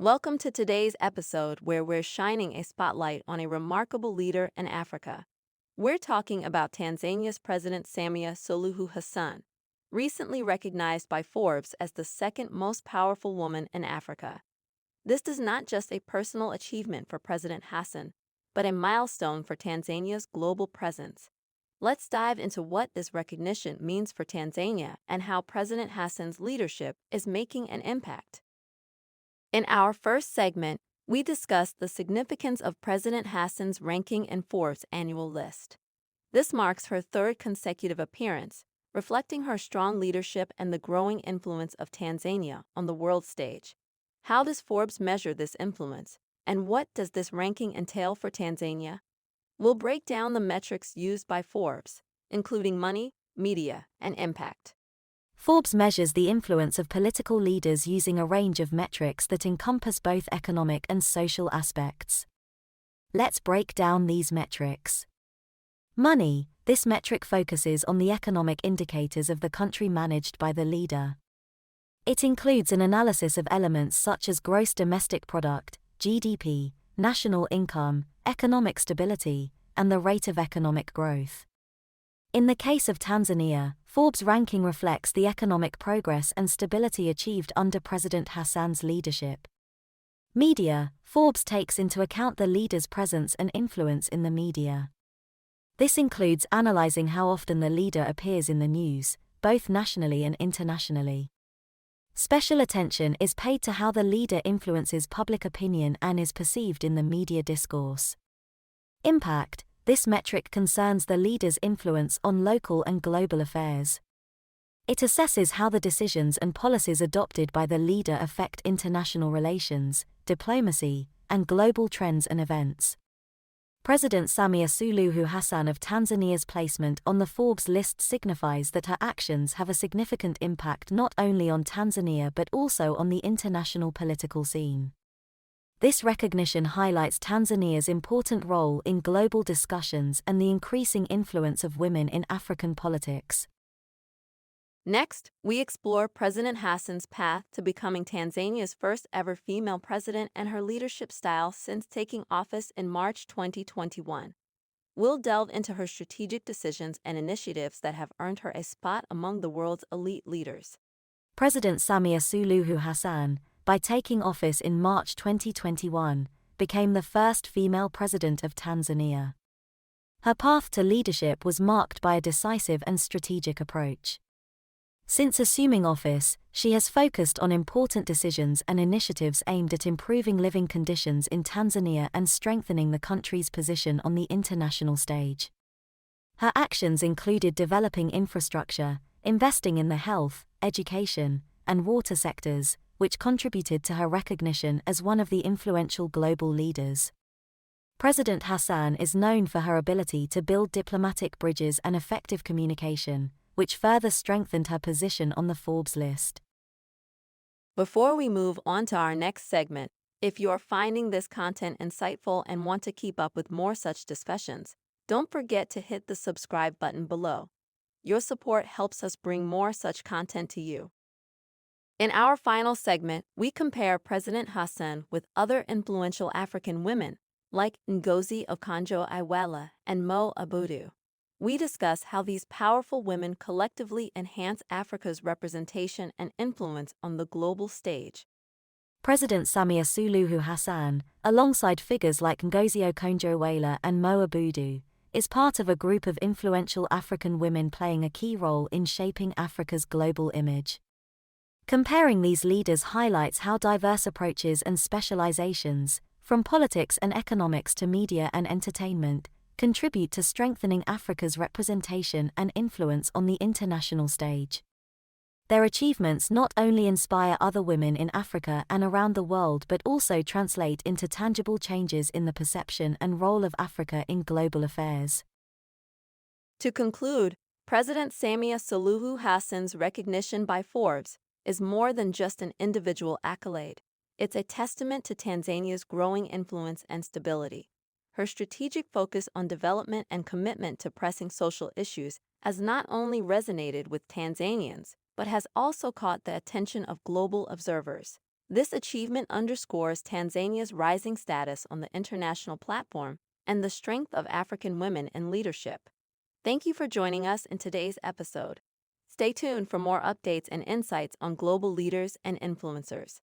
Welcome to today's episode where we're shining a spotlight on a remarkable leader in Africa. We're talking about Tanzania's President Samia Suluhu Hassan, recently recognized by Forbes as the second most powerful woman in Africa. This is not just a personal achievement for President Hassan, but a milestone for Tanzania's global presence. Let's dive into what this recognition means for Tanzania and how President Hassan's leadership is making an impact. In our first segment, we discussed the significance of President Hassan's ranking in Forbes' annual list. This marks her third consecutive appearance, reflecting her strong leadership and the growing influence of Tanzania on the world stage. How does Forbes measure this influence, and what does this ranking entail for Tanzania? We'll break down the metrics used by Forbes, including money, media, and impact. Forbes measures the influence of political leaders using a range of metrics that encompass both economic and social aspects. Let's break down these metrics. Money. This metric focuses on the economic indicators of the country managed by the leader. It includes an analysis of elements such as gross domestic product, GDP, national income, economic stability, and the rate of economic growth. In the case of Tanzania, Forbes' ranking reflects the economic progress and stability achieved under President Hassan's leadership. Media. Forbes takes into account the leader's presence and influence in the media. This includes analyzing how often the leader appears in the news, both nationally and internationally. Special attention is paid to how the leader influences public opinion and is perceived in the media discourse. Impact. This metric concerns the leader's influence on local and global affairs. It assesses how the decisions and policies adopted by the leader affect international relations, diplomacy, and global trends and events. President Samia Suluhu Hassan of Tanzania's placement on the Forbes list signifies that her actions have a significant impact not only on Tanzania but also on the international political scene. This recognition highlights Tanzania's important role in global discussions and the increasing influence of women in African politics. Next, we explore President Hassan's path to becoming Tanzania's first ever female president and her leadership style since taking office in March 2021. We'll delve into her strategic decisions and initiatives that have earned her a spot among the world's elite leaders. President Samia Suluhu Hassan, by taking office in March 2021, became the first female president of Tanzania. Her path to leadership was marked by a decisive and strategic approach. Since assuming office, she has focused on important decisions and initiatives aimed at improving living conditions in Tanzania and strengthening the country's position on the international stage. Her actions included developing infrastructure, investing in the health, education, and water sectors, which contributed to her recognition as one of the influential global leaders. President Hassan is known for her ability to build diplomatic bridges and effective communication, which further strengthened her position on the Forbes list. Before we move on to our next segment, if you are finding this content insightful and want to keep up with more such discussions, don't forget to hit the subscribe button below. Your support helps us bring more such content to you. In our final segment, we compare President Hassan with other influential African women, like Ngozi Okonjo-Iweala and Mo Abudu. We discuss how these powerful women collectively enhance Africa's representation and influence on the global stage. President Samia Suluhu Hassan, alongside figures like Ngozi Okonjo-Iweala and Mo Abudu, is part of a group of influential African women playing a key role in shaping Africa's global image. Comparing these leaders highlights how diverse approaches and specializations, from politics and economics to media and entertainment, contribute to strengthening Africa's representation and influence on the international stage. Their achievements not only inspire other women in Africa and around the world but also translate into tangible changes in the perception and role of Africa in global affairs. To conclude, President Samia Suluhu Hassan's recognition by Forbes is more than just an individual accolade. It's a testament to Tanzania's growing influence and stability. Her strategic focus on development and commitment to pressing social issues has not only resonated with Tanzanians, but has also caught the attention of global observers. This achievement underscores Tanzania's rising status on the international platform and the strength of African women in leadership. Thank you for joining us in today's episode. Stay tuned for more updates and insights on global leaders and influencers.